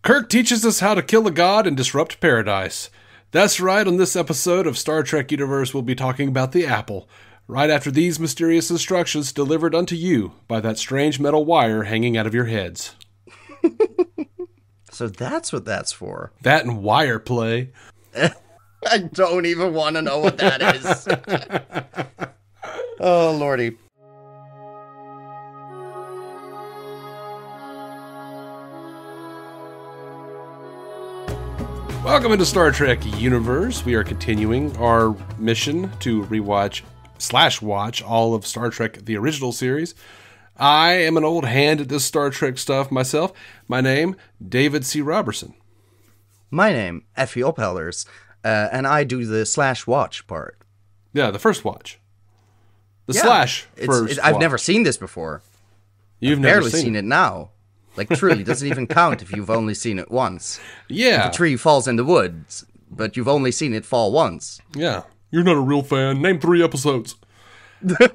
Kirk teaches us how to kill a god and disrupt paradise. That's right, on this episode of Star Trek Universe, we'll be talking about the apple, right after these mysterious instructions delivered unto you by that strange metal wire hanging out of your heads. So that's what that's for. That and wire play. I don't even want to know what that is. Oh, Lordy. Welcome into Star Trek Universe. We are continuing our mission to rewatch/watch all of Star Trek, the original series. I am an old hand at this Star Trek stuff myself. My name, David C. Robertson. My name, Effie Opellers, and I do the /watch part. Yeah, the first watch. The slash first I've watch. never seen this before. You've I've never barely seen it now. Like, truly, doesn't even count if you've only seen it once. Yeah. If a tree falls in the woods, but you've only seen it fall once. Yeah. You're not a real fan. Name 3 episodes. The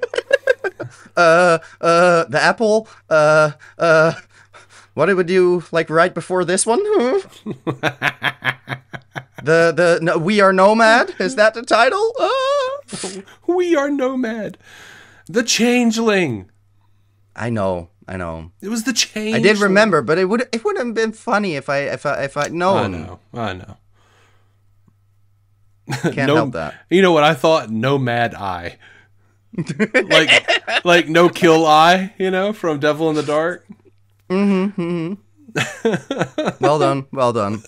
apple, what would you, like, right before this one? No, We Are Nomad? Is that the title? We Are Nomad. The Changeling. I know. It was the Changeling. I did remember, but it would have been funny if I'd known. I know. Can't help that. You know what I thought? Nomad Eye. like no kill eye, from Devil in the Dark. Mm-hmm. Well done.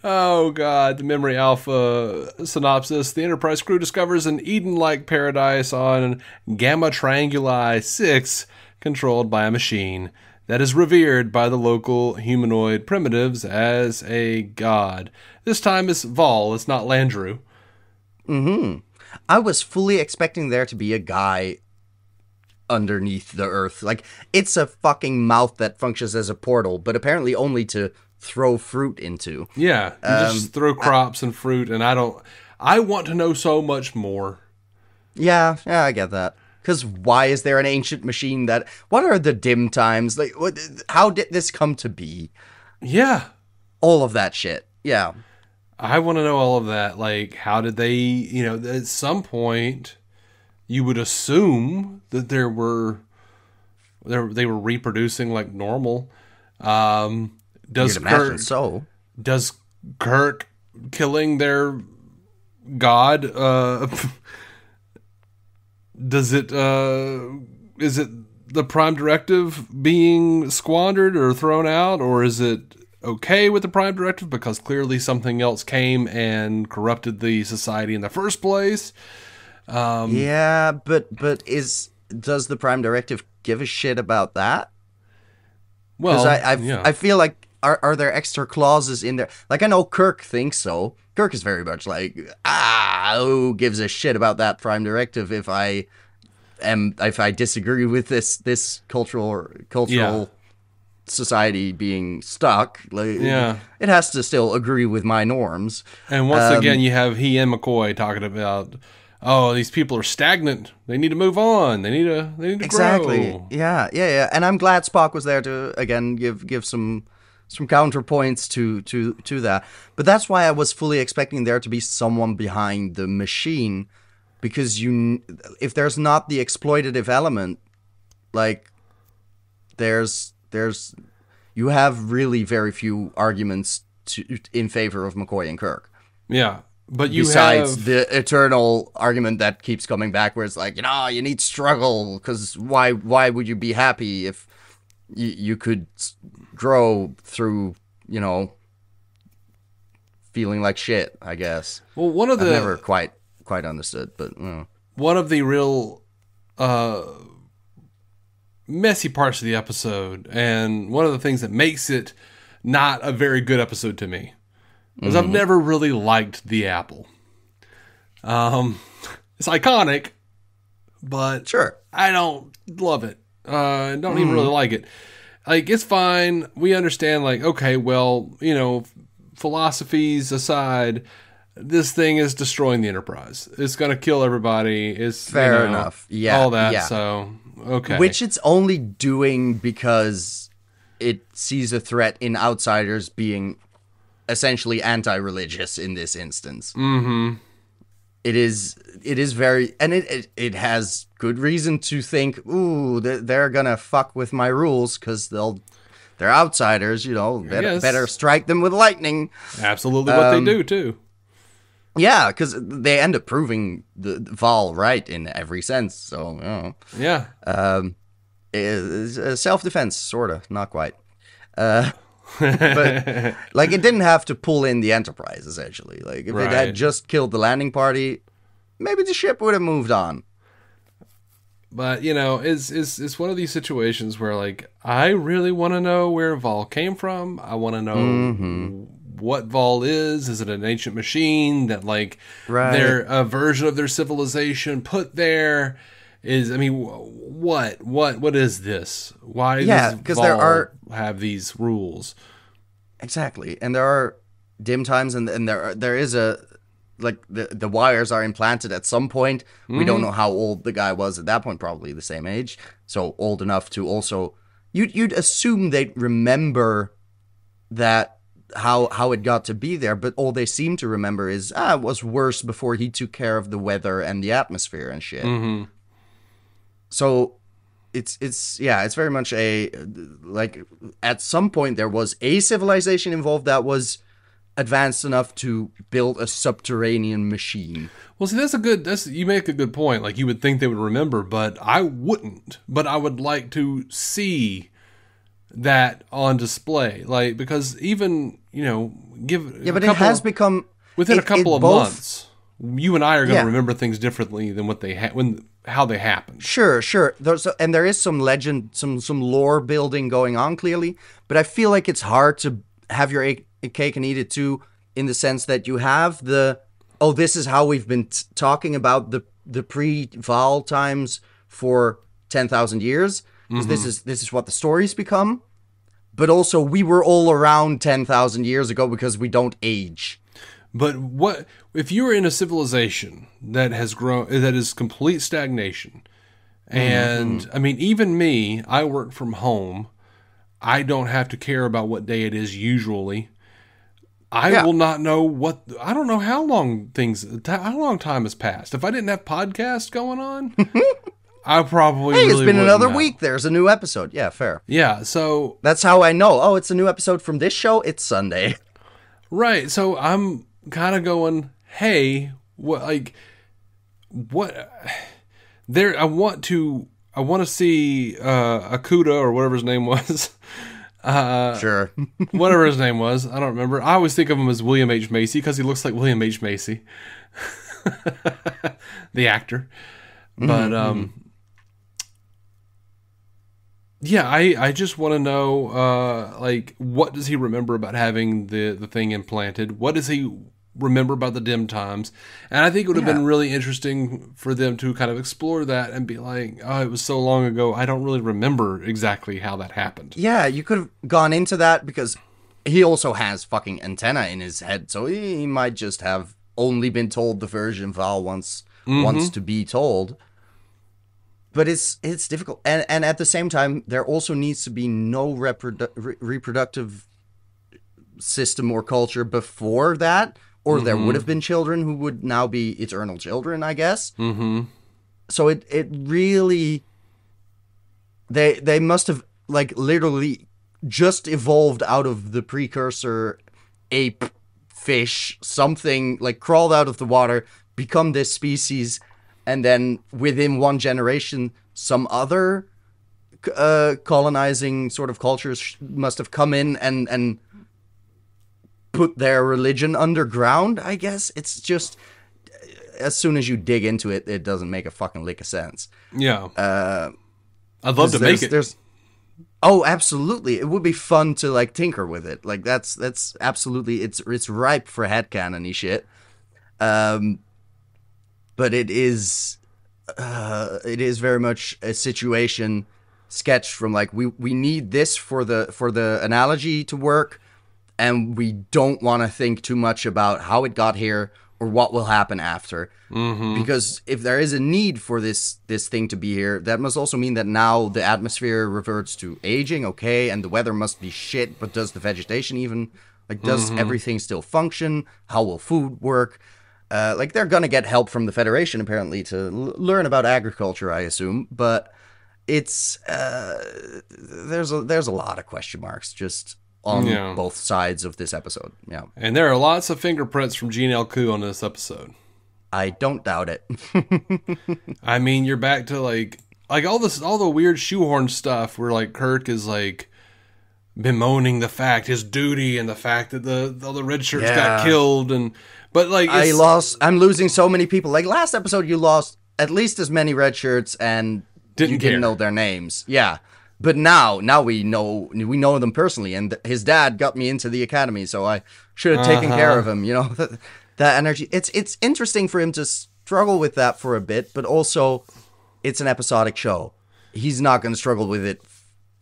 Oh God, the Memory Alpha synopsis. The Enterprise crew discovers an Eden-like paradise on Gamma Trianguli 6, controlled by a machine that is revered by the local humanoid primitives as a god. This time it's Vaal, it's not Landru. Mm-hmm. I was fully expecting there to be a guy underneath the earth. Like, it's a fucking mouth that functions as a portal, but apparently only to throw fruit into. Yeah, you just throw crops and fruit, and I want to know so much more. Yeah, I get that. Because why is there an ancient machine what are the dim times? Like, how did this come to be? Yeah. All of that shit. Yeah. I want to know all of that. Like, how did they, at some point, you would assume that they were reproducing like normal. Does Kirk killing their god, is it the Prime Directive being squandered or thrown out, or is it okay with the Prime Directive because clearly something else came and corrupted the society in the first place? Yeah, but does the Prime Directive give a shit about that? Well, I feel like are there extra clauses in there? Like, I know Kirk thinks so. Kirk is very much like, who gives a shit about that Prime Directive if I disagree with this cultural society being stuck. Like, it has to still agree with my norms. And once again, you have he and McCoy talking about, these people are stagnant. They need to move on. They need to exactly grow. Yeah. And I'm glad Spock was there to again give some counterpoints to that. But that's why I was fully expecting there to be someone behind the machine, because if there's not the exploitative element, like you have really very few arguments in favor of McCoy and Kirk. Yeah. But besides the eternal argument that keeps coming back, where it's like, you need struggle, because why would you be happy if you could grow through, feeling like shit, I guess. Well, I've never quite understood, but one of the real messy parts of the episode, and one of the things that makes it not a very good episode to me, is I've never really liked the apple. It's iconic, but sure, I don't love it. I don't even really like it. Like, it's fine. We understand, like, okay, well, philosophies aside, this thing is destroying the Enterprise. It's going to kill everybody. It's fair enough. Yeah. All that. Yeah. So, okay. Which it's only doing because it sees a threat in outsiders being essentially anti-religious in this instance. Mm-hmm. It is very, and it has good reason to think, ooh, they're gonna fuck with my rules because they're outsiders, better strike them with lightning. Absolutely what they do too. Yeah, because they end up proving the Vaal right in every sense. So, yeah, self-defense, sorta, not quite. But like, it didn't have to pull in the Enterprise. Essentially, like if it had just killed the landing party, maybe the ship would have moved on. But it's one of these situations where, like, I really want to know where Vaal came from. I want to know what Vaal is. Is it an ancient machine that, like, they're a version of their civilization put there? What is this? Why does Vaal have these rules? Exactly, and there are dim times, and there is a, like, the wires are implanted at some point. We don't know how old the guy was at that point, probably the same age, so old enough to also, you'd assume they'd remember that how it got to be there, but all they seem to remember is it was worse before he took care of the weather and the atmosphere and shit. So it's very much a, like, at some point there was a civilization involved that was advanced enough to build a subterranean machine. Well, see, you make a good point. Like, you would think they would remember, but I wouldn't. But I would like to see that on display, like, because even but it has become within a couple of months. You and I are going to remember things differently than what they how they happened. Sure. And there is some legend, some lore building going on, clearly. But I feel like it's hard to have your cake and eat it too, in the sense that you have this is how we've been talking about the pre-Vaal times for 10,000 years. Because this is what the stories become. But also, we were all around 10,000 years ago because we don't age. But what if you were in a civilization that has grown, that is complete stagnation? And I mean, even me, I work from home. I don't have to care about what day it is usually. I will not know I don't know how long time has passed. If I didn't have podcasts going on, I probably it's been another week. There's a new episode. Yeah, fair. Yeah, so that's how I know. Oh, it's a new episode from this show. It's Sunday. Right. So I'm kind of going, hey, I want to see Akuda, or whatever his name was. Sure. Whatever his name was. I don't remember. I always think of him as William H. Macy because he looks like William H. Macy. The actor. But, yeah, I just want to know, like, what does he remember about having the thing implanted? What does he remember about the dim times? And I think it would have been really interesting for them to kind of explore that and be like, oh, it was so long ago, I don't really remember exactly how that happened. Yeah, you could have gone into that because he also has fucking antenna in his head, so he might just have only been told the version Vaal wants to be told. But it's difficult. And at the same time, there also needs to be no reproductive system or culture before that, or there would have been children who would now be eternal children, I guess. So it really, they must have, like, literally just evolved out of the precursor ape, fish, something, like, crawled out of the water, become this species. And then within one generation, some other colonizing sort of cultures must have come in and put their religion underground, I guess. It's just, as soon as you dig into it, it doesn't make a fucking lick of sense. Yeah. I'd love to make it. Oh, absolutely. It would be fun to, like, tinker with it. Like, that's absolutely, it's ripe for headcanon-y shit. But it is very much a situation sketched from, like, we need this for the analogy to work, and we don't want to think too much about how it got here or what will happen after. Because if there is a need for this thing to be here, that must also mean that now the atmosphere reverts to aging, okay, and the weather must be shit, but does the vegetation even, like, does everything still function? How will food work? Like, they're gonna get help from the Federation, apparently, to learn about agriculture, I assume, but it's, there's a lot of question marks, just on both sides of this episode. Yeah. And there are lots of fingerprints from Gene Elku on this episode. I don't doubt it. I mean, you're back to like all the weird shoehorn stuff where like Kirk is like bemoaning his duty and the fact that all the red shirts got killed, but like I'm losing so many people. Like last episode you lost at least as many red shirts and you didn't know their names. Yeah. But now we know them personally, and his dad got me into the academy, so I should have taken care of him. You know, that energy. It's interesting for him to struggle with that for a bit, but also it's an episodic show. He's not going to struggle with it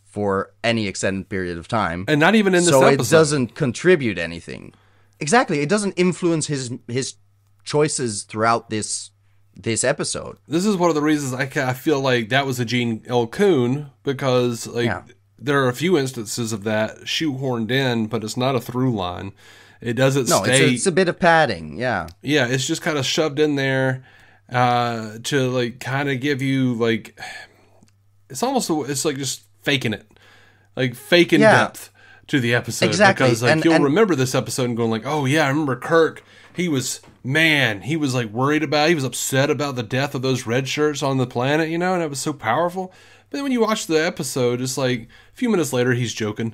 for any extended period of time, and not even in this episode. So it doesn't contribute anything. Exactly, it doesn't influence his choices throughout this episode. This is one of the reasons I feel like that was a Gene Elku, because there are a few instances of that shoehorned in, but it's not a through line. It doesn't stay. It's a bit of padding. Yeah, it's just kind of shoved in there to like kind of give you like it's like just faking it, like faking depth to the episode. Exactly, because like you'll remember this episode and going like, oh yeah, I remember Kirk. He was like worried he was upset about the death of those red shirts on the planet, you know, and it was so powerful. But then when you watch the episode, it's like a few minutes later, he's joking.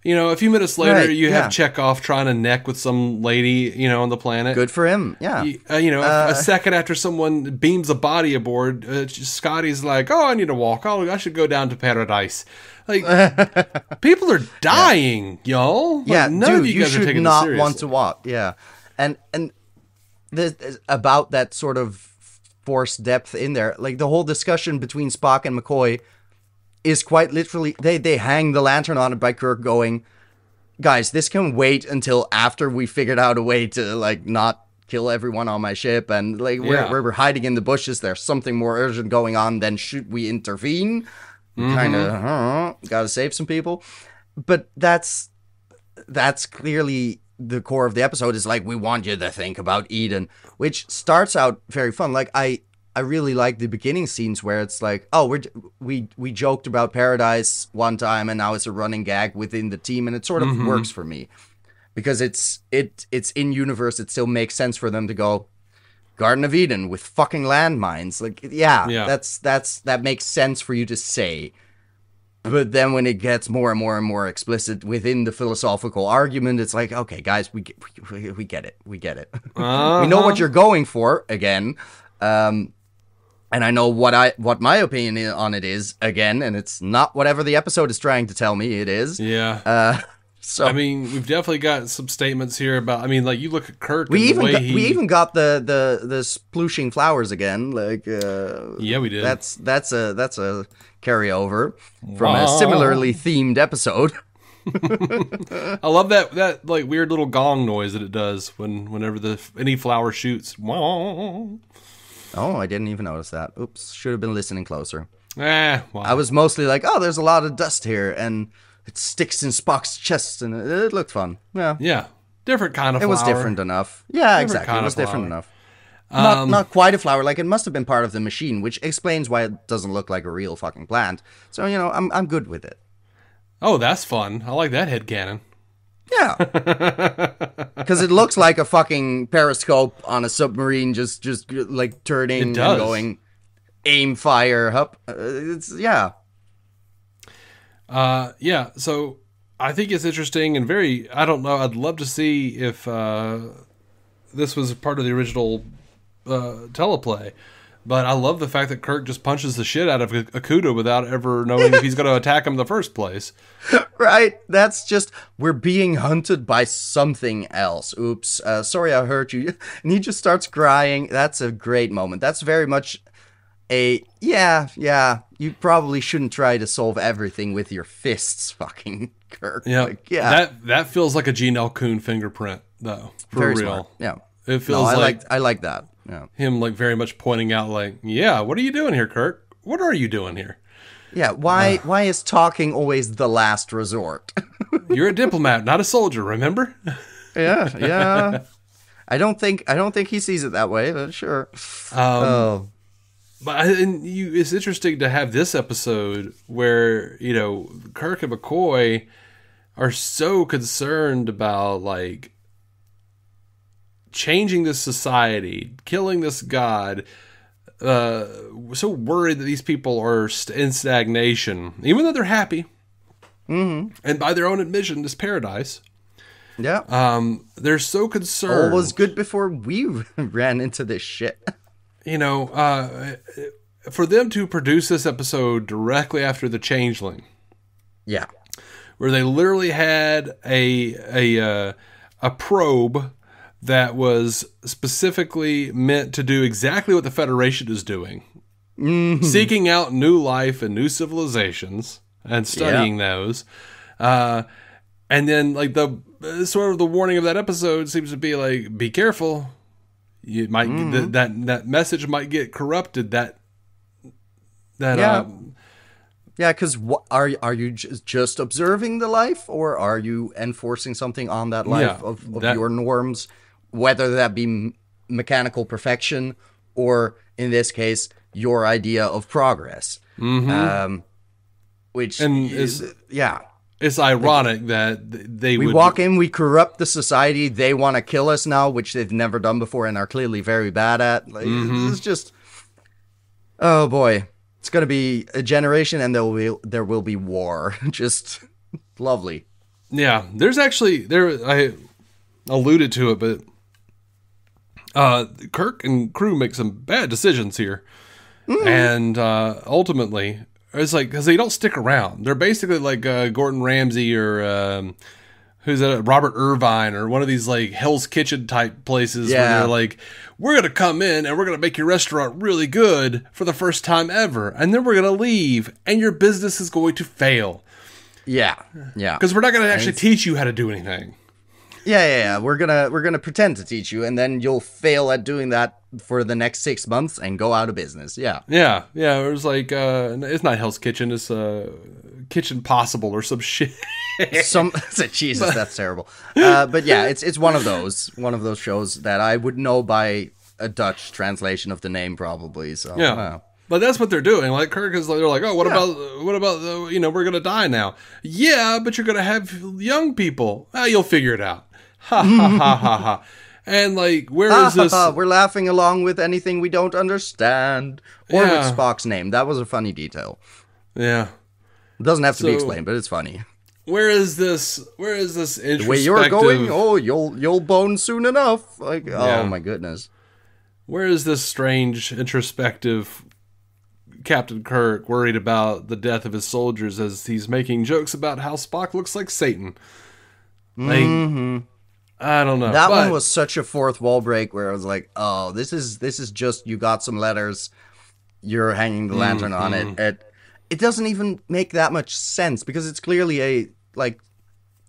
You know, a few minutes later, you have Chekhov trying to neck with some lady, you know, on the planet. Good for him, yeah. A second after someone beams a body aboard, Scotty's like, oh, I need to walk. Oh, I should go down to paradise. Like, people are dying, y'all. Like, none of you guys are taking this seriously. You should not want to walk, yeah. And this, about that sort of forced depth in there, like the whole discussion between Spock and McCoy is quite literally, they hang the lantern on it by Kirk going, guys, this can wait until after we figured out a way to like not kill everyone on my ship, and like we're hiding in the bushes, there's something more urgent going on, then should we intervene? Kind of gotta save some people. But that's clearly the core of the episode, is like, we want you to think about Eden, which starts out very fun. Like I really like the beginning scenes where it's like, oh, we joked about Paradise one time and now it's a running gag within the team, and it sort of works for me because it's in universe. It still makes sense for them to go Garden of Eden with fucking landmines. Like, that makes sense for you to say. But then when it gets more and more and more explicit within the philosophical argument, it's like, okay, guys, we get it. We get it. We know what you're going for, again. And I know what my opinion on it is, again, and it's not whatever the episode is trying to tell me it is. Yeah. So I mean, we've definitely got some statements here about, I mean, like, you look at Kirk and we we even got the splooshing flowers again. Like, yeah, we did. That's a carryover from a similarly themed episode. I love that like weird little gong noise that it does whenever any flower shoots. Oh, I didn't even notice that. Oops, should have been listening closer. Well. I was mostly like, oh, there's a lot of dust here, and it sticks in Spock's chest, and it looked fun. Yeah, different kind of flower. It was different enough. Yeah, exactly. It was different enough. Not quite a flower. Like, it must have been part of the machine, which explains why it doesn't look like a real fucking plant. So, you know, I'm good with it. Oh, that's fun. I like that headcanon. Yeah. Because it looks like a fucking periscope on a submarine just like turning and going aim, fire, up. Yeah, so I think it's interesting and I don't know, I'd love to see if this was part of the original teleplay. But I love the fact that Kirk just punches the shit out of Okuda without ever knowing if he's going to attack him in the first place. Right. That's just, we're being hunted by something else. Oops. Sorry I hurt you. And he just starts crying. That's a great moment. That's very much you probably shouldn't try to solve everything with your fists, fucking Kirk. Yeah. That feels like a Gene Elku fingerprint, though. For very real. Smart. Yeah. It feels I like that. Yeah. him like very much pointing out like, yeah, what are you doing here, Kirk? What are you doing here? Yeah, why is talking always the last resort? You're a diplomat, not a soldier, remember? Yeah. I don't think he sees it that way, but sure. But it's interesting to have this episode where, Kirk and McCoy are so concerned about like changing this society, killing this god, so worried that these people are in stagnation, even though they're happy. Mm-hmm. And by their own admission, this paradise. Yeah. They're so concerned. All was good before we ran into this shit. For them to produce this episode directly after The Changeling. Yeah. Where they literally had a probe that was specifically meant to do exactly what the Federation is doing. Mm-hmm. Seeking out new life and new civilizations and studying those. And then like the sort of the warning of that episode seems to be like, be careful. You might that message might get corrupted. Yeah, because are you just observing the life, or are you enforcing something on that life of your norms, whether that be mechanical perfection or, in this case, your idea of progress? Mm-hmm. Which is It's ironic that we walk in, we corrupt the society. They want to kill us now, which they've never done before and are clearly very bad at. Like, it's just, oh boy. It's going to be a generation, and there will be war. Just lovely. Yeah, there's actually I alluded to it, but Kirk and crew make some bad decisions here, and ultimately it's like because they don't stick around. They're basically like Gordon Ramsay or who's that? Robert Irvine or one of these like Hell's Kitchen type places where they're like, we're going to come in and we're going to make your restaurant really good for the first time ever. And then we're going to leave and your business is going to fail. Yeah. Because we're not going to actually teach you how to do anything. Yeah. We're gonna pretend to teach you, and then you'll fail at doing that for the next 6 months and go out of business. Yeah. It was like it's not Hell's Kitchen, it's Kitchen Possible or some shit. Jesus, that's terrible. But yeah, it's one of those shows that I would know by a Dutch translation of the name probably. So But that's what they're doing. Like Kirk is, they're like, oh, what about we're gonna die now? Yeah, but you're gonna have young people. You'll figure it out. Ha ha ha ha ha. And like, where is this? We're laughing along with anything we don't understand, or with Spock's name. That was a funny detail. Yeah, it doesn't have to be explained, but it's funny. Where is this introspective... The way you're going, you'll bone soon enough. Like, oh my goodness. Where is this strange, introspective Captain Kirk worried about the death of his soldiers as he's making jokes about how Spock looks like Satan? Like, I don't know. That one was such a fourth wall break where I was like, oh, this is just, you got some letters, you're hanging the lantern on it. It doesn't even make that much sense because it's clearly a like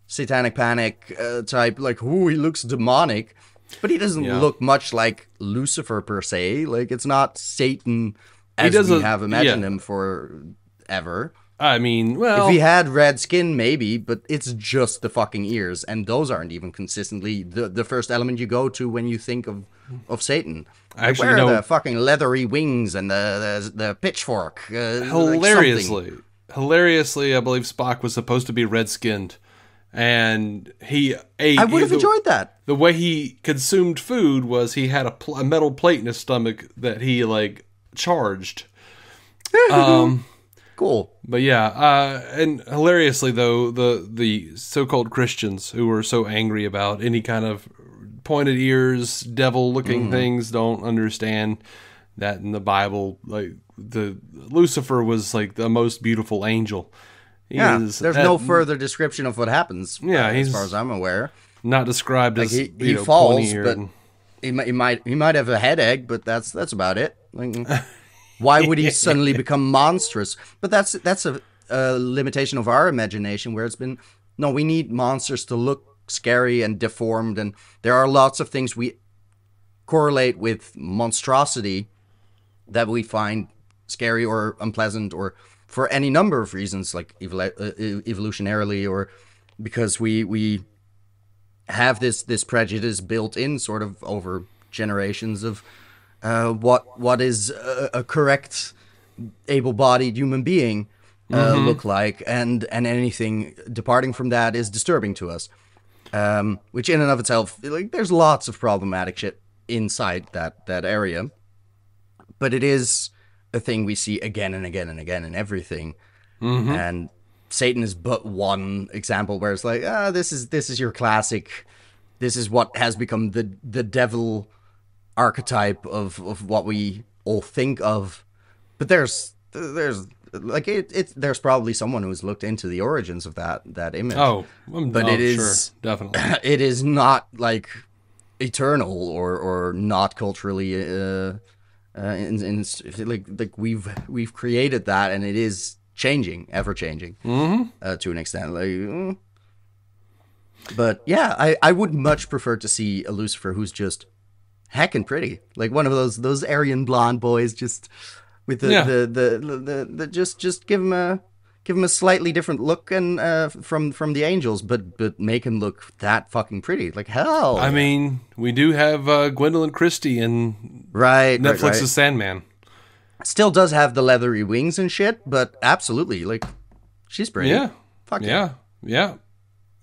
satanic panic type, like, ooh, he looks demonic, but he doesn't look much like Lucifer per se. Like, it's not Satan as we have imagined him forever. I mean, well, if he had red skin, maybe, but it's just the fucking ears, and those aren't even consistently the first element you go to when you think of Satan. Actually, where are the fucking leathery wings and the pitchfork? Hilariously, I believe Spock was supposed to be red-skinned, and he ate. I would have enjoyed that. The way he consumed food was he had a metal plate in his stomach that he like charged. Cool. But and hilariously though, the so-called Christians who were so angry about any kind of pointed ears, devil-looking things don't understand that in the Bible, like the Lucifer was like the most beautiful angel. There's no further description of what happens. As far as I'm aware, not described like as he falls, but he might have a headache, but that's about it. Like, why would he suddenly become monstrous? But that's a limitation of our imagination, where it's been, no, we need monsters to look scary and deformed, and there are lots of things we correlate with monstrosity that we find scary or unpleasant, or for any number of reasons, like evolutionarily, or because we have this prejudice built in sort of over generations of what is a correct able-bodied human being look like, and anything departing from that is disturbing to us. Which in and of itself, like, there's lots of problematic shit inside that area, but it is a thing we see again and again and again in everything. And Satan is but one example where it's like, this is your classic. This is what has become the devil archetype of what we all think of. But there's like there's probably someone who's looked into the origins of that image. It is, sure, definitely. It is not like eternal or not culturally like we've created that, and it is changing, ever changing to an extent. Like, but yeah, I would much prefer to see a Lucifer who's just heckin' pretty, like one of those Aryan blonde boys, just with the just give him a slightly different look and from the angels, but make him look that fucking pretty. Like, hell. I mean, we do have Gwendolyn Christie in Netflix's Sandman. Still does have the leathery wings and shit, but absolutely, like, she's pretty. Yeah. Fuck yeah.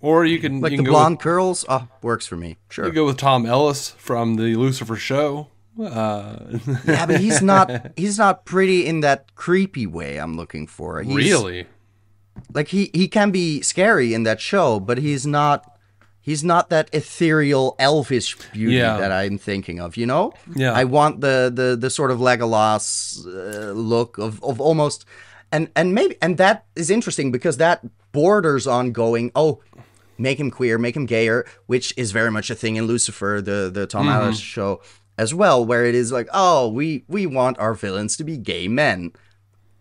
Or you can like, you can the blonde curls. Oh, works for me. Sure. You go with Tom Ellis from the Lucifer show. Yeah, but he's not pretty in that creepy way I'm looking for. Really? Like, he can be scary in that show, but he's not that ethereal elvish beauty that I'm thinking of, you know? Yeah. I want the sort of Legolas look of almost, and that is interesting because that borders on going, make him queer, make him gayer, which is very much a thing in Lucifer, the Tom Ellis show as well, where it is like, we want our villains to be gay men,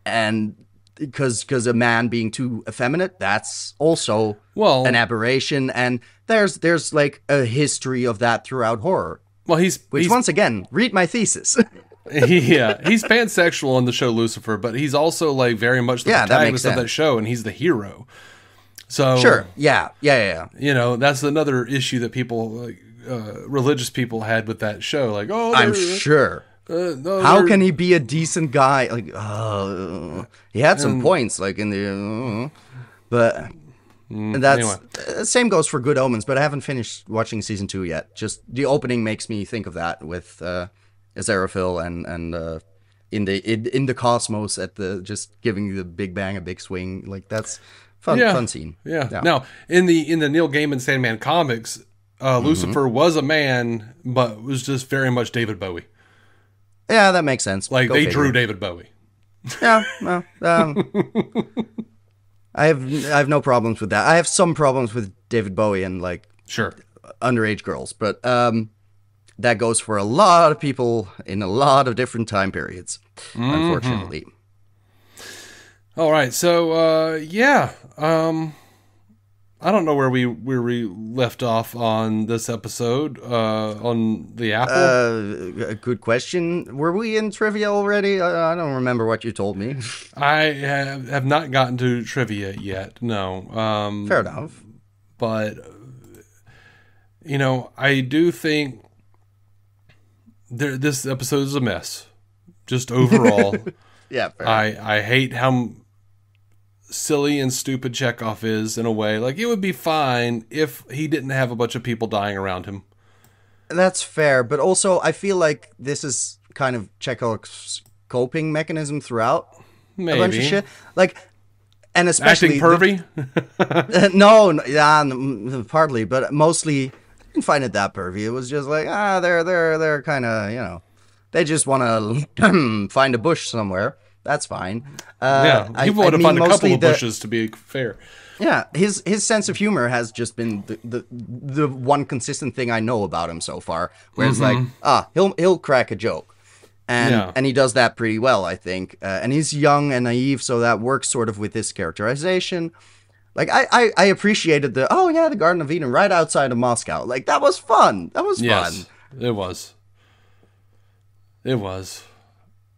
and because a man being too effeminate, that's also an aberration, and there's like a history of that throughout horror. Well, he's once again, read my thesis. Yeah, he's pansexual on the show Lucifer, but he's also like very much the protagonist of that show, and he's the hero. So sure, yeah. You know, that's another issue that people, religious people, had with that show. Like, I'm sure. How can he be a decent guy? Like, he had some points, like in the, but that's same goes for Good Omens. But I haven't finished watching season 2 yet. Just the opening makes me think of that with Aziraphale and in the cosmos at the just giving the Big Bang a big swing. Like, that's fun scene. Yeah. Now in the Neil Gaiman Sandman comics, Lucifer was a man, but was just very much David Bowie. Yeah, that makes sense. Like, they drew David Bowie. Yeah, well, I have no problems with that. I have some problems with David Bowie and, like, underage girls, but that goes for a lot of people in a lot of different time periods, unfortunately. All right, so I don't know where we left off on this episode, on the apple. A good question. Were we in trivia already? I don't remember what you told me. I have not gotten to trivia yet, no. Fair enough. But, you know, I do think this episode is a mess, just overall. Yeah, fair I hate how silly and stupid Chekhov is in a way. Like, it would be fine if he didn't have a bunch of people dying around him. That's fair, but also I feel like this is kind of Chekhov's coping mechanism throughout. Maybe. A bunch of shit. Like, and especially acting pervy? No, partly, but mostly I didn't find it that pervy. It was just like, they're kind of, you know, they just want to find a bush somewhere. That's fine. He would have found a couple of bushes, to be fair. Yeah, his sense of humor has just been the one consistent thing I know about him so far. Where it's like, he'll crack a joke, and he does that pretty well, I think. And he's young and naive, so that works sort of with this characterization. Like, I appreciated the Garden of Eden right outside of Moscow. Like, that was fun. That was fun. It was. It was.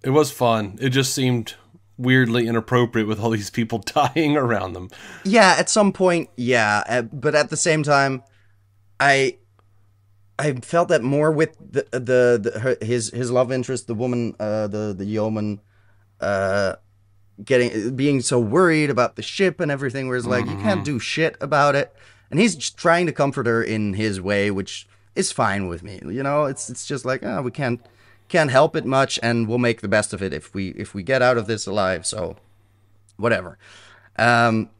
It was fun. It just seemed weirdly inappropriate with all these people dying around them. Yeah, at some point, yeah. But at the same time, I felt that more with his love interest, the woman, the yeoman, being so worried about the ship and everything, where it's like, you can't do shit about it. And he's just trying to comfort her in his way, which is fine with me. You know, it's just like, we can't help it much, and we'll make the best of it if we get out of this alive. So whatever. That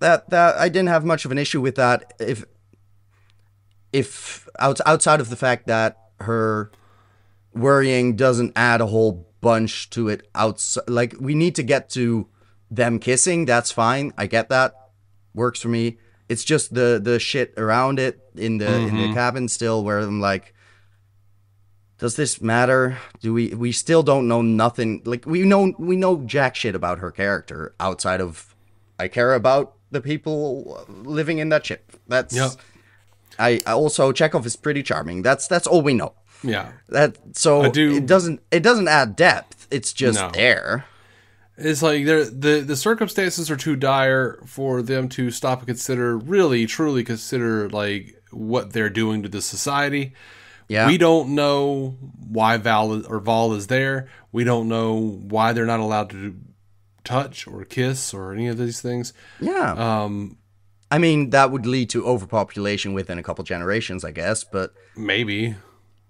I didn't have much of an issue with that. If outside of the fact that her worrying doesn't add a whole bunch to it, outside, like, we need to get to them kissing. That's fine. I get that. Works for me. It's just the shit around it in the cabin still, where I'm like, does this matter? Do we still don't know nothing? Like, we know jack shit about her character outside of, I care about the people living in that ship. That's, yep. I also, Chekhov is pretty charming. That's all we know. Yeah. It doesn't add depth. It's just there. It's like the circumstances are too dire for them to stop and consider, really, truly consider, like, what they're doing to the society. Yeah. We don't know why Vaal is there. We don't know why they're not allowed to touch or kiss or any of these things. Yeah. I mean, that would lead to overpopulation within a couple generations, I guess, but maybe.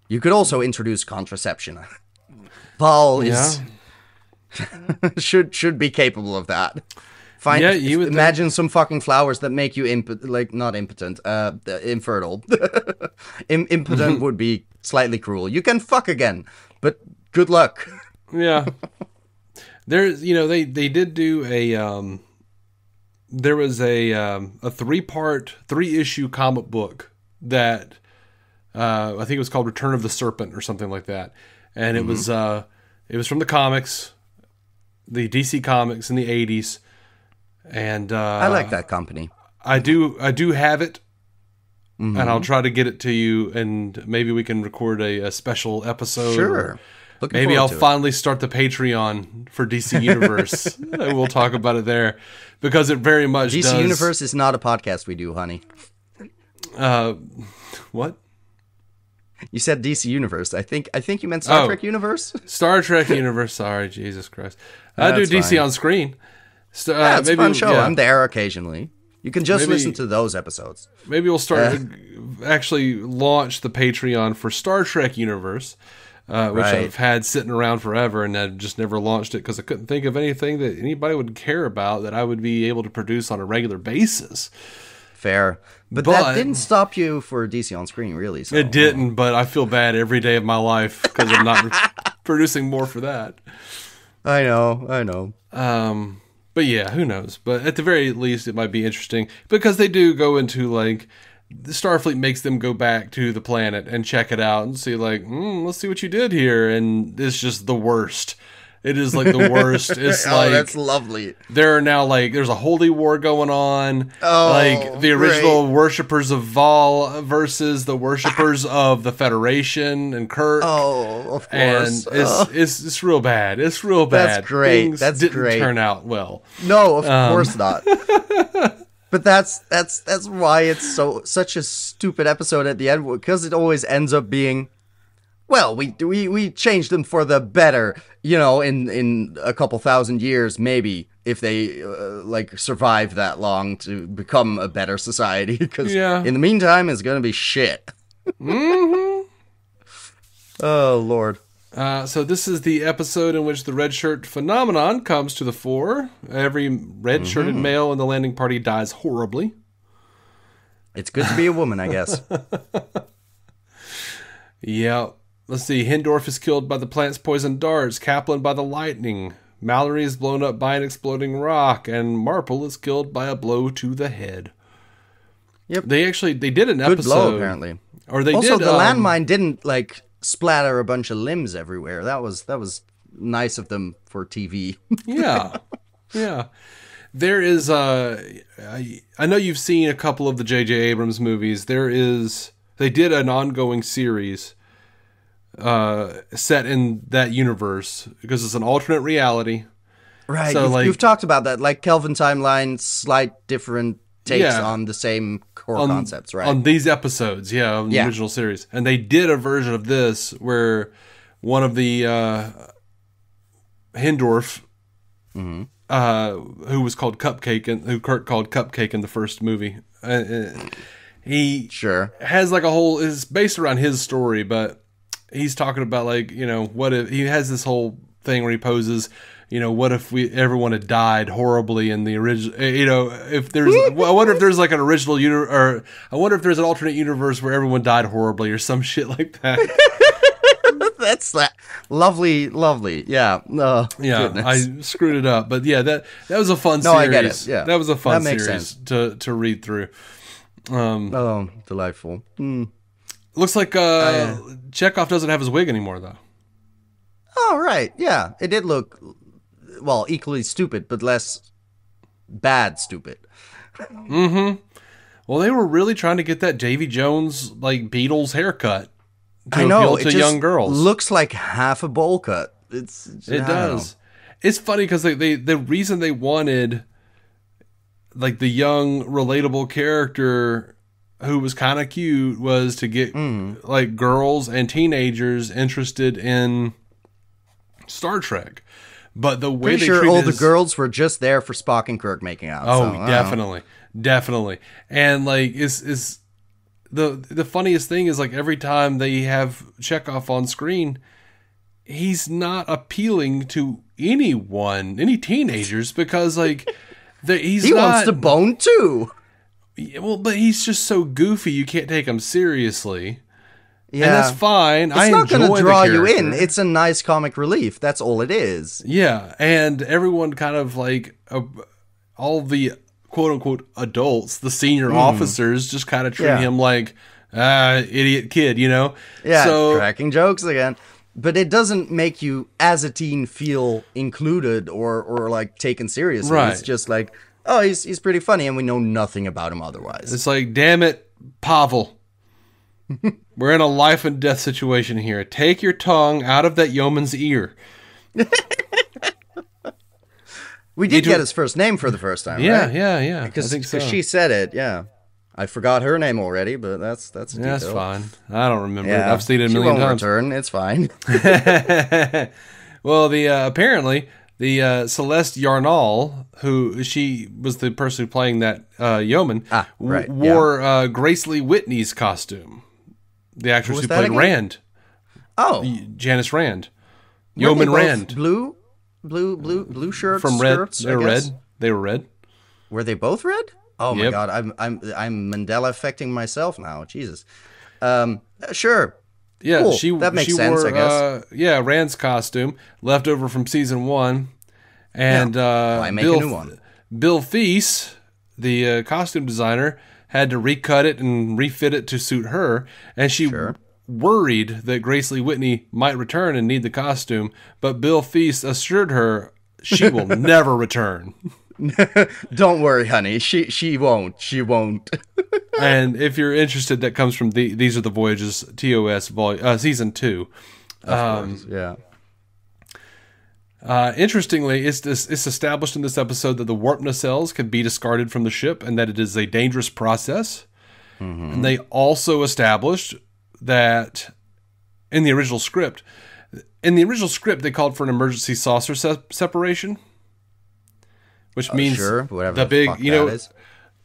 You could also introduce contraception. Vaal is should be capable of that. Imagine some fucking flowers that make you not impotent, infertile. Impotent would be slightly cruel. You can fuck again, but good luck. Yeah. There's, they did do there was a 3-issue comic book that I think it was called Return of the Serpent or something like that, and it was from the comics, the DC Comics in the 80s. And I like that company. I do have it, and I'll try to get it to you, and maybe we can record a special episode. Sure. Maybe I'll finally start the Patreon for DC Universe, and we'll talk about it there, because it very much DC Universe is not a podcast we do, honey. What? You said DC Universe. I think you meant Star Trek Universe. Star Trek Universe. Sorry, Jesus Christ. I do DC fine. On screen. It's a fun show. Yeah. I'm there occasionally. You can just listen to those episodes. Maybe we'll start actually launch the Patreon for Star Trek Universe, which I've had sitting around forever, and I've just never launched it because I couldn't think of anything that anybody would care about that I would be able to produce on a regular basis. Fair. But that didn't stop you for DC On Screen, really. So. It didn't, but I feel bad every day of my life because I'm not producing more for that. I know. But yeah, who knows? But at the very least, it might be interesting because they do go into, like, the Starfleet makes them go back to the planet and check it out and see, like, let's see what you did here. And it's just the worst. It is like the worst. It's like, that's lovely. There are now, like, there's a holy war going on. Like the original worshippers of Vaal versus the worshippers of the Federation and Kirk. Oh, of course. And it's real bad. It's real bad. That's great. Things didn't turn out well. No, of course not. But that's why it's such a stupid episode at the end, because it always ends up being, well, we changed them for the better, in a couple thousand years, maybe, if they survive that long to become a better society. Because in the meantime, it's gonna be shit. Mm-hmm. Oh Lord. So this is the episode in which the red shirt phenomenon comes to the fore. Every red-shirted male in the landing party dies horribly. It's good to be a woman, I guess. Yeah. Let's see. Hindorf is killed by the plant's poison darts. Kaplan by the lightning. Mallory is blown up by an exploding rock. And Marple is killed by a blow to the head. Yep. They did an episode. Good blow, apparently. Or they also, did. The landmine didn't, splatter a bunch of limbs everywhere. That was nice of them for TV. Yeah. Yeah. There is, I know you've seen a couple of the J.J. Abrams movies. They did an ongoing series set in that universe because it's an alternate reality. Right. So, You've talked about that, like Kelvin timeline, slight different takes on the same core concepts, right? On these episodes, on the original series. And they did a version of this where one of the Hindorf, who was called Cupcake, and who Kirk called Cupcake in the first movie, he has like a whole, is based around his story, but he's talking about like, what if he has this whole thing where he poses, what if everyone had died horribly in the original, if there's, I wonder if there's like an original or I wonder if there's an alternate universe where everyone died horribly or some shit like that. That's lovely. Yeah. Goodness. I screwed it up, but that was a fun series. I get it. Yeah. That was a fun series to read through. Delightful. Looks like Chekhov doesn't have his wig anymore, though. Oh, right. Yeah. It did look, well, equally stupid, but less bad stupid. Mm-hmm. Well, they were really trying to get that Davy Jones, like, Beatles haircut to appeal to young girls. Looks like half a bowl cut. It does. It's funny because the reason they wanted, like, the young, relatable character who was kind of cute was to get, like, girls and teenagers interested in Star Trek. But the way Pretty sure all the girls were just there for Spock and Kirk making out. Oh, so, definitely. And like, is the funniest thing is like every time they have Chekhov on screen, he's not appealing to anyone, any teenagers, because like he wants to bone too. Well, but he's just so goofy, you can't take him seriously. Yeah, and that's fine. It's not going to draw you in. It's a nice comic relief. That's all it is. Yeah, and everyone kind of like all the quote-unquote adults, the senior officers, just kind of treat him like, idiot kid, Yeah, so, cracking jokes again. But it doesn't make you, as a teen, feel included or like taken seriously. Right. It's just like, oh, he's pretty funny, and we know nothing about him otherwise. It's like, damn it, Pavel. We're in a life and death situation here. Take your tongue out of that yeoman's ear. We did get his first name for the first time, right? Yeah. Because she said it, yeah. I forgot her name already, but that's a detail. That's fine. I don't remember it. I've seen it a million times. Return. It's fine. Well, apparently the Celeste Yarnall, who she was the person playing that yeoman, wore Grace Lee Whitney's costume. The actress who played Rand. Oh. Janice Rand. Yeoman Rand. Blue shirts. From Red. Skirts, they were red. They were red. Were they both red? Oh my God. I'm Mandela affecting myself now. Jesus. Sure. Yeah, cool. That makes sense, wore, I guess. Rand's costume, left over from season 1. And why make a new one? Bill Feast, the costume designer, had to recut it and refit it to suit her, and she worried that Grace Lee Whitney might return and need the costume, but Bill Feast assured her she will never return. Don't worry, honey. She won't. She won't. And if you're interested, that comes from These Are the Voyages, TOS season 2. Of course, yeah. Interestingly, it's established in this episode that the warp nacelles can be discarded from the ship and that it is a dangerous process. Mm-hmm. And they also established that in the original script, they called for an emergency saucer separation, which means whatever the big, is.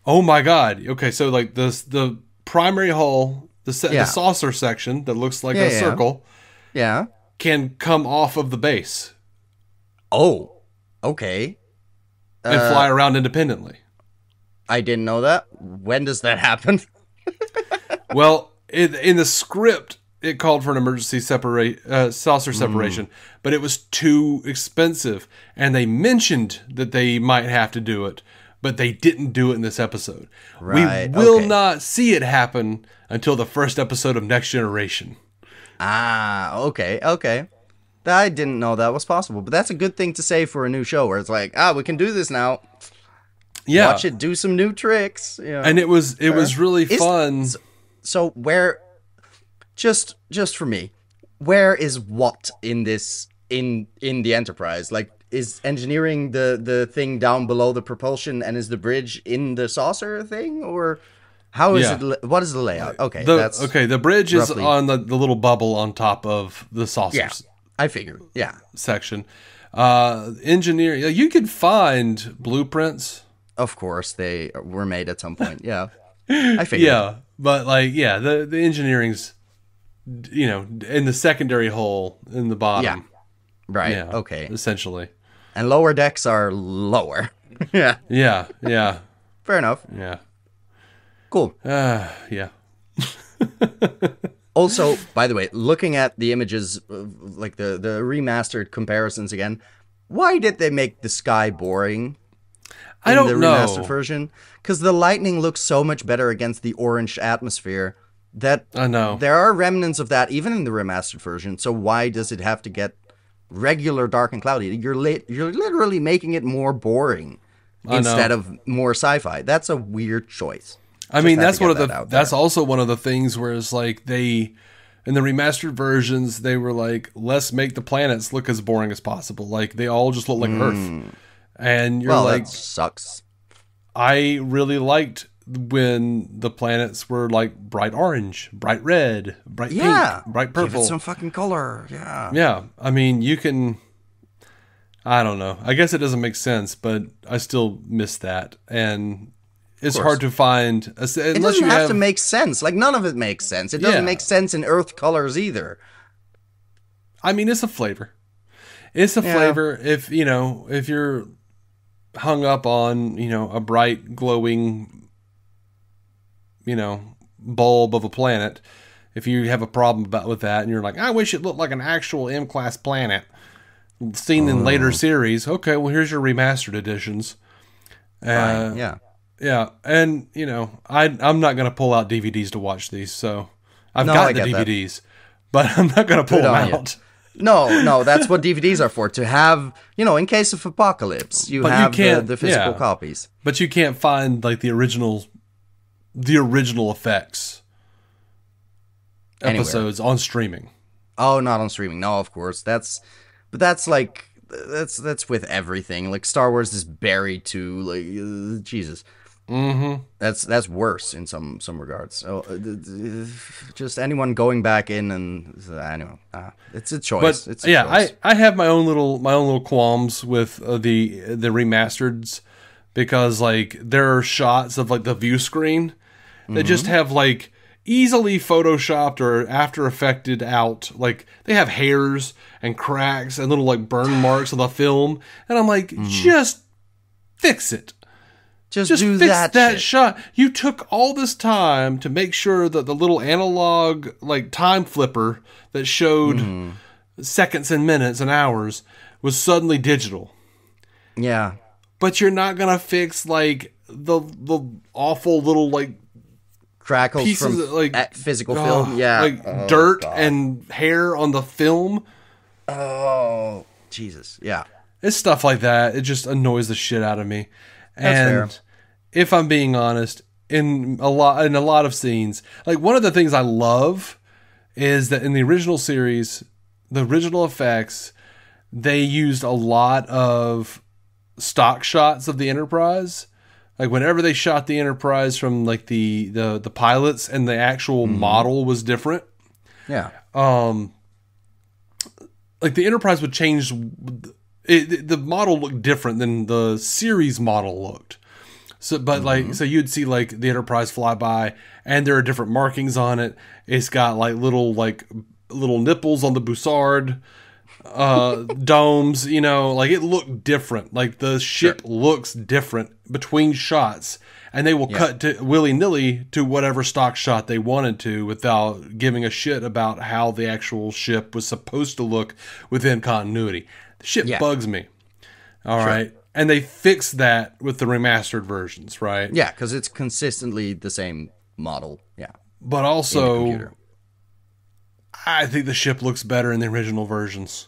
Oh my God. Okay, so like the primary hull, the saucer section that looks like a circle, can come off of the base. Oh, okay. And fly around independently. I didn't know that. When does that happen? Well, in the script, it called for an emergency saucer separation, but it was too expensive. And they mentioned that they might have to do it, but they didn't do it in this episode. Right, we will not see it happen until the first episode of Next Generation. Ah, okay. I didn't know that was possible, but that's a good thing to say for a new show where it's like, we can do this now. Yeah. Watch it do some new tricks. And it was really fun. So where, just for me, where is what in this in the Enterprise? Like, is engineering the thing down below the propulsion, and is the bridge in the saucer thing, or how is Yeah. it? What is the layout? Okay, The bridge is roughly- on the little bubble on top of the yeah. saucers I figured. Yeah, section. Engineering, you could find blueprints. of course they were made at some point. Yeah, I figured. Yeah, but the engineering's in the secondary hole in the bottom. Yeah. Right. Yeah, Okay. essentially. And lower decks are lower. Yeah. Yeah, yeah, Fair enough. yeah. Cool. Yeah. Also, by the way, looking at the images, like the remastered comparisons again, why did they make the sky boring? I in don't the know. remastered version? Because the lightning looks so much better against the orange atmosphere that I know. there are remnants of that even in the remastered version. So why does it have to get regular dark and cloudy? You're literally making it more boring instead of more sci-fi. That's a weird choice. I mean, Just that's had to one of get the. that out That's there. also one of the things where it's like they, in the remastered versions, they were like, let's make the planets look as boring as possible. Like they all just look like Earth, and you're Well, like, that sucks. I really liked when the planets were like bright orange, bright red, bright Yeah, pink, bright Give purple. it some fucking color. Yeah. Yeah, I mean, you can. I don't know. I guess it doesn't make sense, but I still miss that, and it's course. hard to find unless It you doesn't have have to make sense. Like, none of it makes sense. It doesn't Yeah. make sense in Earth colors either. I mean, it's a flavor. It's a Yeah. flavor. If if you're hung up on a bright, glowing, bulb of a planet, if you have a problem with that, and you're like, I wish it looked like an actual M-class planet seen in later series. Okay, well, here's your remastered editions. Fine. Yeah. Yeah, and I'm not gonna pull out DVDs to watch these, so I've No, got I the get that. DVDs, but I'm not gonna pull Good them on you. out. No, that's what DVDs are for. To have, in case of apocalypse, you But you have can't- the physical yeah. copies. But you can't find like the original effects Anywhere. episodes on streaming. Oh, not on streaming. No, of course. That's like that's with everything. Like Star Wars is buried to like Jesus. Mm-hmm. That's worse in some regards. So just anyone going back in and anyway, it's a choice. But It's a yeah, choice. I have my own little qualms with the remasters because like there are shots of like the view screen that just have like easily photoshopped or after effected out, like they have hairs and cracks and little like burn marks on the film, and I'm like, just fix it. just Just do fix that, that shit. shot. You took all this time to make sure that the little analog like time flipper that showed seconds and minutes and hours was suddenly digital. Yeah. But you're not gonna fix like the awful little like Crackles pieces from of, like physical film. Yeah. like Oh, dirt God. and hair on the film. Oh, Jesus. Yeah. It's stuff like that. It just annoys the shit out of me. That's And fair. if I'm being honest, in a lot of scenes, like one of the things I love is that in the original series, the original effects, they used a lot of stock shots of the Enterprise. Like whenever they shot the Enterprise from like the pilots, and the actual model was different. Yeah. Like the Enterprise would change. The model looked different than the series model looked. So, but like, so you'd see like the Enterprise fly by, and there are different markings on it. It's got like little nipples on the Bussard domes. Like it looked different. Like the ship looks different between shots, and they will cut to willy nilly to whatever stock shot they wanted to without giving a shit about how the actual ship was supposed to look within continuity. The shit bugs me. All right. And they fixed that with the remastered versions, right? Yeah, because it's consistently the same model. Yeah. But In the also, computer. I think the ship looks better in the original versions.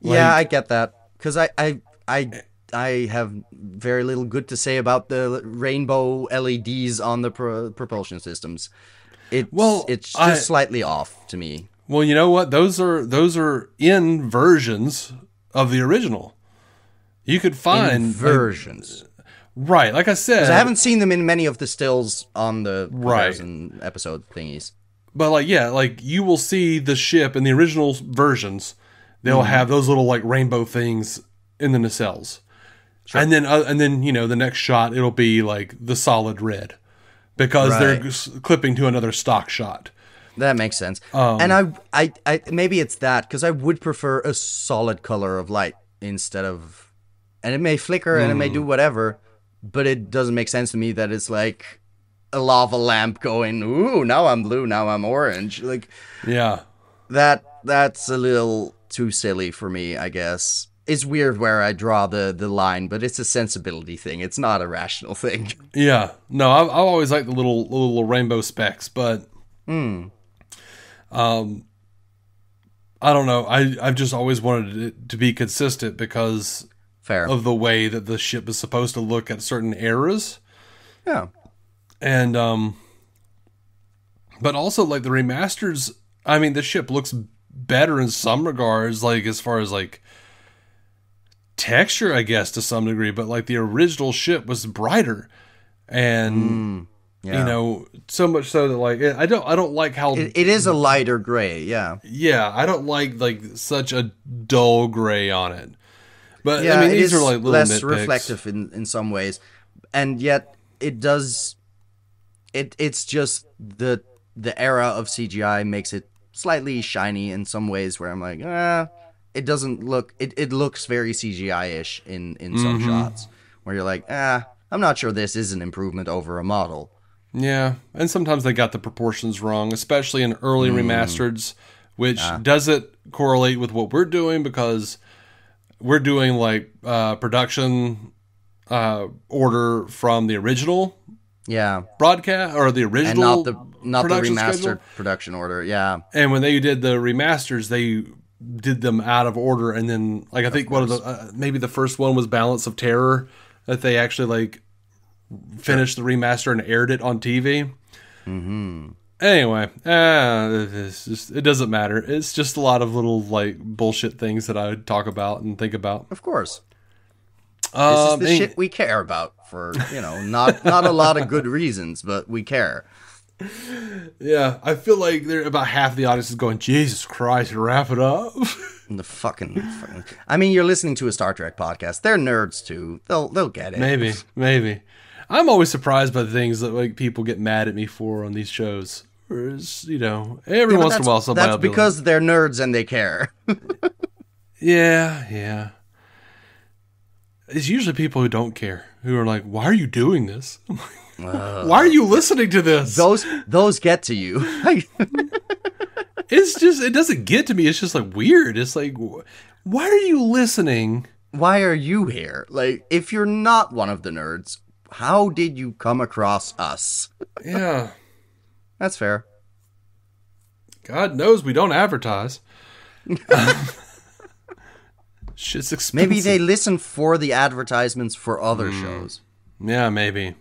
Yeah, I get that. Because I have very little good to say about the rainbow LEDs on the propulsion systems. It's just slightly off to me. Well, you know what? Those are in versions of the original. You could find In versions. right, like I said. 'Cause I haven't seen them in many of the stills on the Right. comparison episode thingies. But like, yeah, like you will see the ship in the original versions. They'll have those little like rainbow things in the nacelles, and then the next shot it'll be like the solid red because they're clipping to another stock shot. That makes sense. And I maybe it's that because I would prefer a solid color of light instead of, and it may flicker and it may do whatever, but it doesn't make sense to me that it's like a lava lamp going, ooh, now I'm blue, now I'm orange. Like, Yeah, that's a little too silly for me, I guess. It's weird where I draw the line, but it's a sensibility thing. It's not a rational thing. yeah. No, I've always liked the little rainbow specks, but I don't know. I've just always wanted it to be consistent because Fair. of the way that the ship is supposed to look at certain eras. Yeah. And, but also like the remasters, I mean, the ship looks better in some regards, like as far as like texture, I guess, to some degree, but like the original ship was brighter and, so much so that like, I don't like how it is a lighter gray. Yeah. yeah, I don't like such a dull gray on it. But Yeah, I mean, it these is are like little less nitpicks. reflective in some ways, and yet it does. It's just the era of CGI makes it slightly shiny in some ways. Where I'm like, it doesn't look. It looks very CGI-ish in some shots. Where you're like, I'm not sure this is an improvement over a model. Yeah, and sometimes they got the proportions wrong, especially in early remasters, which doesn't correlate with what we're doing because we're doing like production order from the original broadcast or the original and not the remastered schedule. production order. Yeah, And when they did the remasters, they did them out of order, and then like I think one of the maybe the first one was Balance of Terror that they actually like finished the remaster and aired it on TV. Anyway, it doesn't matter. It's just a lot of little like bullshit things that I talk about and think about. of course. This is the shit we care about for, not a lot of good reasons, but we care. Yeah, I feel like about half the audience is going, Jesus Christ, wrap it up. And the fucking I mean, you're listening to a Star Trek podcast. They're nerds too. They'll get it. Maybe. I'm always surprised by the things that like people get mad at me for on these shows. Whereas, every once in a while somebody will that's be because they're nerds and they care. Yeah. It's usually people who don't care, who are like, why are you doing this? I'm like, why are you listening to this? Those get to you. It's just, it doesn't get to me. It's just like weird. It's like, why are you listening? Why are you here? Like, if you're not one of the nerds, how did you come across us? Yeah. That's fair. God knows we don't advertise. Shit's expensive. Maybe they listen for the advertisements for other shows. Yeah, maybe.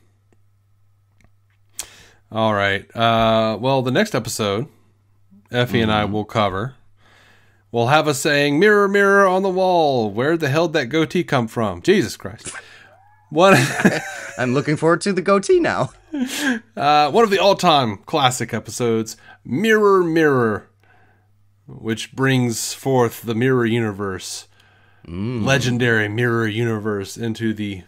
All right. Well, the next episode, Effie and I will cover. We'll have us saying, "Mirror, mirror on the wall, where the hell did that goatee come from?" Jesus Christ. I'm looking forward to the goatee now. One of the all-time classic episodes, Mirror, Mirror, which brings forth the Mirror Universe. Legendary Mirror Universe into the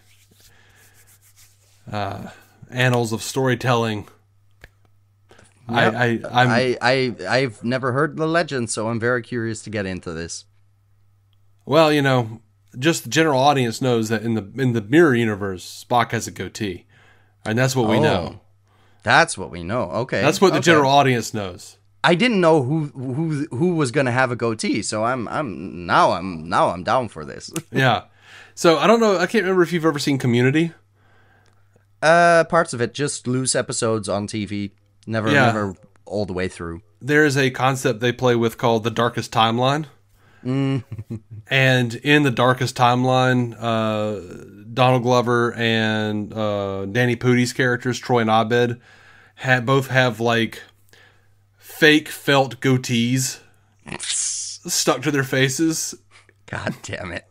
annals of storytelling. Yep. I've never heard the legend, so I'm very curious to get into this. Well, just the general audience knows that in the Mirror Universe, Spock has a goatee, and that's what we know. That's what we know. Okay, that's what the general audience knows. I didn't know who was gonna have a goatee, so I'm down for this. Yeah. So I don't know. I can't remember if you've ever seen Community. Parts of it, just loose episodes on TV. Never all the way through. There's a concept they play with called the Darkest Timeline. And in the Darkest Timeline, Donald Glover and Danny Pudi's characters, Troy and Abed, both have like fake felt goatees stuck to their faces. God damn it.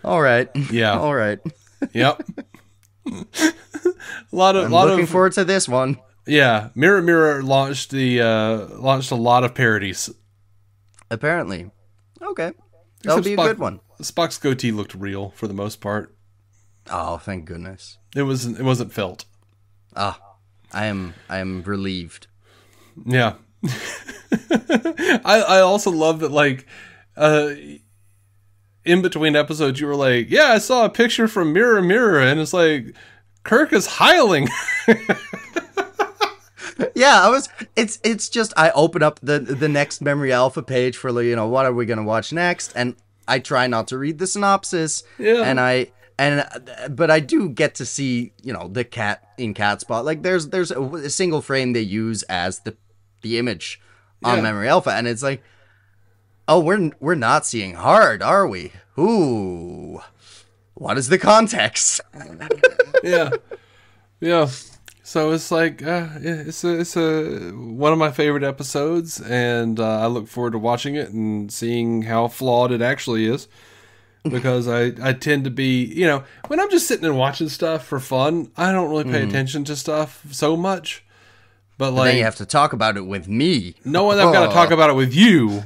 All right. Yeah. All right. Yep. I'm Looking forward to this one. Yeah, Mirror Mirror launched a lot of parodies. Apparently. Okay. That'll be a good one. Spock's goatee looked real for the most part. Oh, thank goodness. It wasn't felt. Ah, I am relieved. Yeah. I also love that, like, in between episodes, you were like, yeah, I saw a picture from Mirror Mirror, and it's like, Kirk is hiling. Yeah, it's just, I open up the next Memory Alpha page for, what are we going to watch next? And I try not to read the synopsis. Yeah. But I do get to see, the cat in cat spot. Like there's a single frame they use as the image on Memory Alpha, and it's like, oh, we're not seeing hard, are we? Ooh, what is the context? Yeah. So it's like it's one of my favorite episodes, and I look forward to watching it and seeing how flawed it actually is. Because I tend to be, when I'm just sitting and watching stuff for fun, I don't really pay attention to stuff so much. But like, then you have to talk about it with me. Knowing I've got to talk about it with you.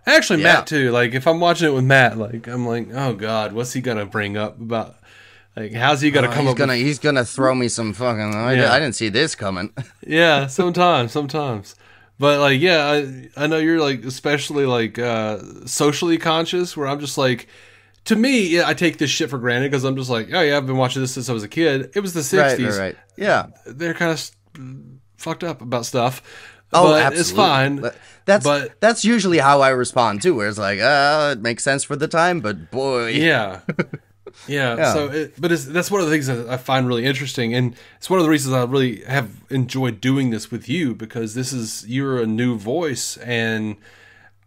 Actually, Matt too. Like if I'm watching it with Matt, like I'm like, oh God, what's he gonna bring up about? Like, how's he gonna come up? He's gonna throw me some fucking. I didn't see this coming. Yeah, sometimes. But like, yeah, I know you're like especially like socially conscious. Where I'm just like, to me, I take this shit for granted because I'm just like, oh yeah, I've been watching this since I was a kid. It was the '60s. Right. Yeah, they're kind of fucked up about stuff. Oh, but absolutely. It's fine. That's usually how I respond too. Where it's like, it makes sense for the time, but boy, yeah. So, that's one of the things that I find really interesting, and it's one of the reasons I really have enjoyed doing this with you, because you're a new voice, and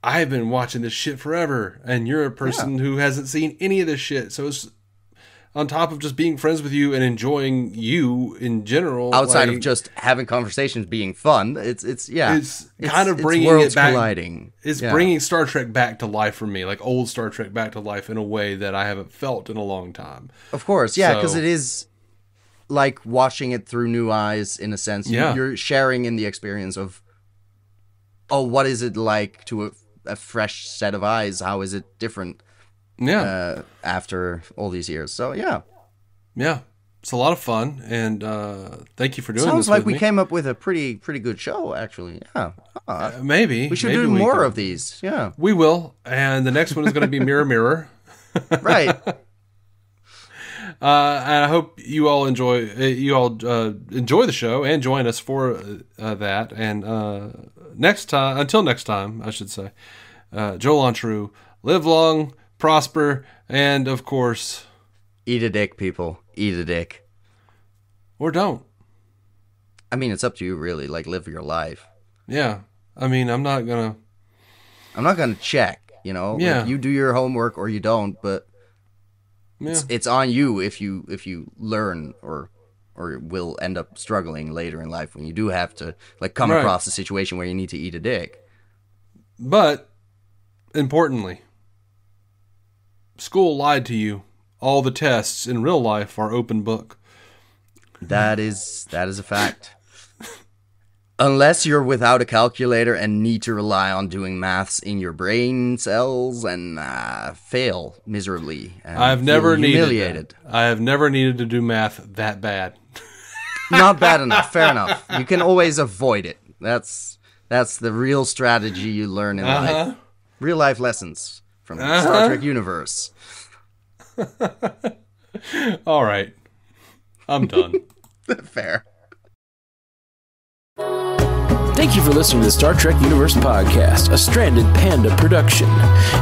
I've been watching this shit forever, and you're a person who hasn't seen any of this shit. So it's on top of just being friends with you and enjoying you in general, outside of just having conversations being fun. It's kind of bringing worlds it back. Colliding. It's bringing Star Trek back to life for me, like old Star Trek back to life in a way that I haven't felt in a long time. Of course, yeah, because it is like watching it through new eyes in a sense. You're sharing in the experience of, what is it like to a fresh set of eyes? How is it different? Yeah. After all these years. So, yeah. Yeah. It's a lot of fun, and thank you for doing this. Sounds like we came up with a pretty good show, actually. Yeah. Maybe. We should do more of these. Yeah. We will. And the next one is going to be Mirror Mirror. Right. And I hope you all enjoy the show and join us for that. And until next time, I should say, Joel Ontrue, live long, prosper, and of course, eat a dick, people. Eat a dick. Or don't. I mean, it's up to you, really. Like, live your life. Yeah. I mean, I'm not gonna check, Yeah. Like, you do your homework or you don't, but it's on you if you learn or will end up struggling later in life when you do have to, like, come across a situation where you need to eat a dick. But, importantly, school lied to you. All the tests in real life are open book. That is a fact. Unless you're without a calculator and need to rely on doing maths in your brain cells and fail miserably. And I have never needed to do math that bad. Not bad enough. Fair enough. You can always avoid it. That's the real strategy you learn in life. Real life lessons from the Star Trek universe. All right. I'm done. Fair. Thank you for listening to the Star Trek Universe Podcast, a Stranded Panda production.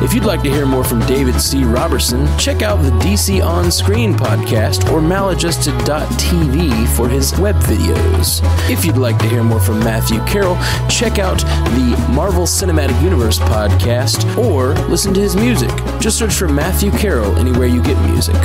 If you'd like to hear more from David C. Robertson, check out the DC On Screen podcast or maladjusted.tv for his web videos. If you'd like to hear more from Matthew Carroll, check out the Marvel Cinematic Universe podcast or listen to his music. Just search for Matthew Carroll anywhere you get music.